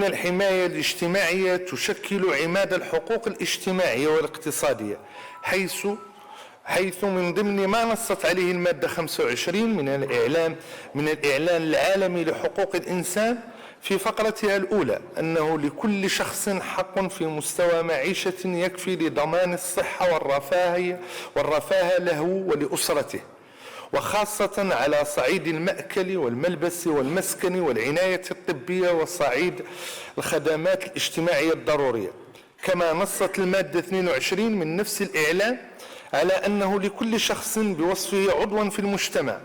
الحماية الاجتماعية تشكل عماد الحقوق الاجتماعية والاقتصادية، حيث من ضمن ما نصت عليه المادة 25 من الإعلان العالمي لحقوق الإنسان في فقرتها الأولى أنه لكل شخص حق في مستوى معيشة يكفي لضمان الصحة والرفاه له ولأسرته، وخاصة على صعيد المأكل والملبس والمسكن والعناية الطبية وصعيد الخدمات الاجتماعية الضرورية. كما نصت المادة 22 من نفس الإعلان على أنه لكل شخص بوصفه عضوا في المجتمع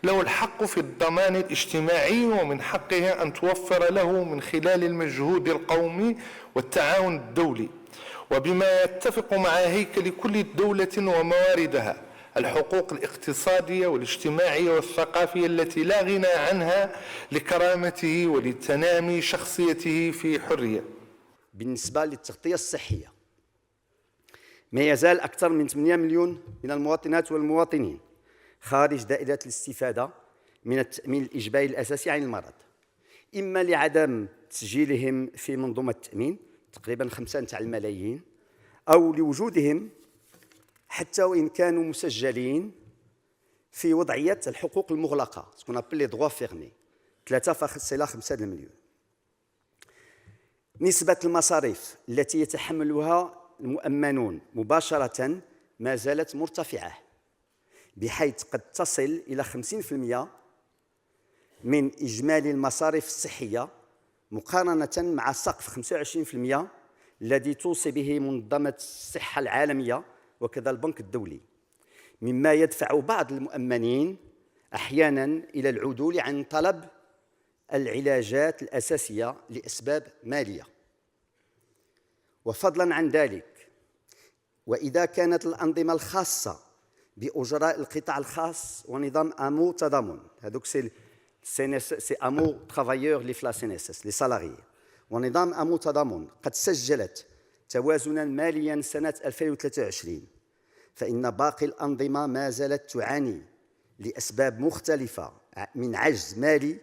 له الحق في الضمان الاجتماعي، ومن حقه أن توفر له من خلال المجهود القومي والتعاون الدولي، وبما يتفق مع هيكل كل دولة ومواردها، الحقوق الاقتصادية والاجتماعية والثقافية التي لا غنى عنها لكرامته ولتنامي شخصيته في حرية. بالنسبة للتغطية الصحية، ما يزال أكثر من 8 مليون من المواطنات والمواطنين خارج دائرة الاستفادة من التأمين الإجباري الأساسي عن المرض، إما لعدم تسجيلهم في منظومة التأمين تقريبا 5 ملايين، أو لوجودهم حتى وإن كانوا مسجلين في وضعية الحقوق المغلقة سكون أبل لي دغوا فيرمي 3.5 مليون. نسبة المصاريف التي يتحملها المؤمنون مباشرة ما زالت مرتفعة، بحيث قد تصل إلى 50% من إجمالي المصاريف الصحية، مقارنة مع سقف 25% الذي توصي به منظمة الصحة العالمية وكذا البنك الدولي، مما يدفع بعض المؤمنين أحياناً إلى العدول عن طلب العلاجات الأساسية لأسباب مالية. وفضلاً عن ذلك، وإذا كانت الأنظمة الخاصة بأجراء القطاع الخاص ونظام أمو تضامن، هذوك سي أمو ترافايور لي فلا سينيسس لي سالاريي، ونظام أمو تضامن قد سجلت توازناً مالياً سنة 2023، فإن باقي الأنظمة ما زالت تعاني لأسباب مختلفة من عجز مالي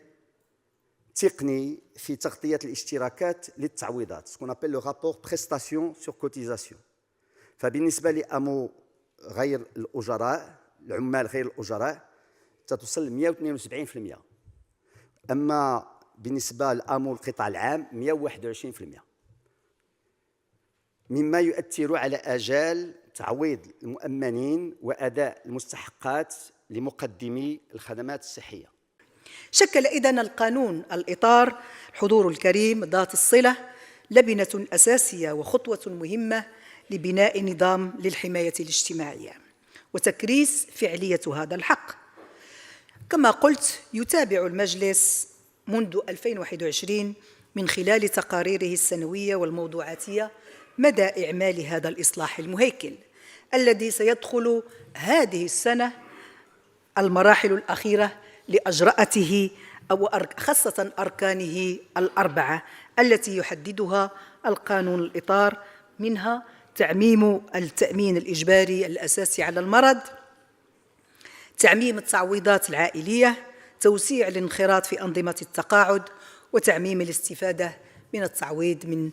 تقني في تغطية الاشتراكات للتعويضات، سكون أبل لو رابور بريستاسيون سور كوتيزاسيون. فبالنسبة لأمو غير الأجراء، العمال غير الأجراء، تتصل 172%، أما بالنسبة لأمو القطاع العام 121%، مما يؤثر على آجال تعويض المؤمنين وأداء المستحقات لمقدمي الخدمات الصحية. شكل إذن القانون الإطار الحضور الكريم ذات الصلة لبنة أساسية وخطوة مهمة لبناء نظام للحماية الاجتماعية وتكريس فعلية هذا الحق. كما قلت، يتابع المجلس منذ 2021 من خلال تقاريره السنوية والموضوعاتية مدى إعمال هذا الإصلاح المهيكل الذي سيدخل هذه السنة المراحل الأخيرة لأجرأته، أو خاصة أركانه الأربعة التي يحددها القانون الإطار، منها تعميم التأمين الإجباري الأساسي على المرض، تعميم التعويضات العائلية، توسيع الانخراط في أنظمة التقاعد، وتعميم الاستفادة من التعويض من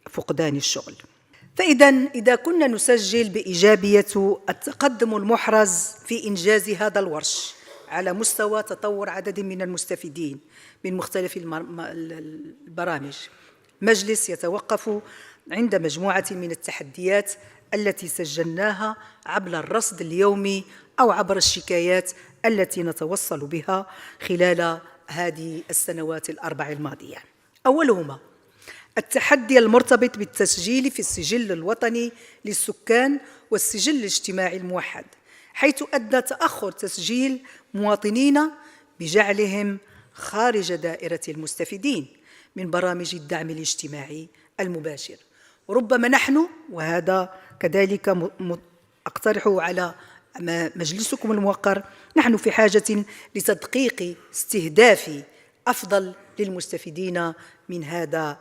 فقدان الشغل. إذا كنا نسجل بإيجابية التقدم المحرز في إنجاز هذا الورش على مستوى تطور عدد من المستفيدين من مختلف البرامج، مجلس يتوقف عند مجموعة من التحديات التي سجلناها عبر الرصد اليومي أو عبر الشكايات التي نتوصل بها خلال هذه السنوات الأربع الماضية. أولهما التحدي المرتبط بالتسجيل في السجل الوطني للسكان والسجل الاجتماعي الموحد، حيث أدى تأخر تسجيل مواطنين بجعلهم خارج دائرة المستفيدين من برامج الدعم الاجتماعي المباشر. وربما نحن، وهذا كذلك أقترحه على مجلسكم الموقر، نحن في حاجة لتدقيق استهداف أفضل للمستفيدين من هذا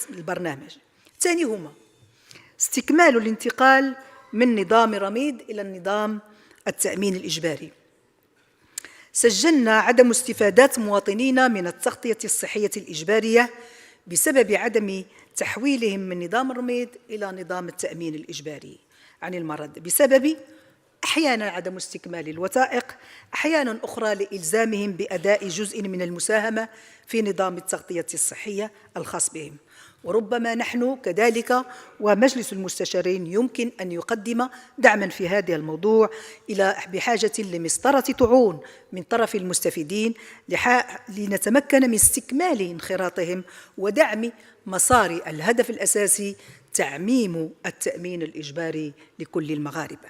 البرنامج. ثانيهما استكمال الانتقال من نظام رميد إلى النظام التأمين الإجباري. سجلنا عدم استفادات مواطنين من التغطية الصحية الإجبارية بسبب عدم تحويلهم من نظام الرميد إلى نظام التأمين الإجباري عن المرض، بسبب أحياناً عدم استكمال الوثائق، أحياناً أخرى لإلزامهم بأداء جزء من المساهمة في نظام التغطية الصحية الخاص بهم. وربما نحن كذلك ومجلس المستشارين يمكن أن يقدم دعماً في هذا الموضوع بحاجة لمسطرة طعون من طرف المستفيدين لنتمكن من استكمال انخراطهم ودعم مسار الهدف الأساسي: تعميم التأمين الإجباري لكل المغاربة.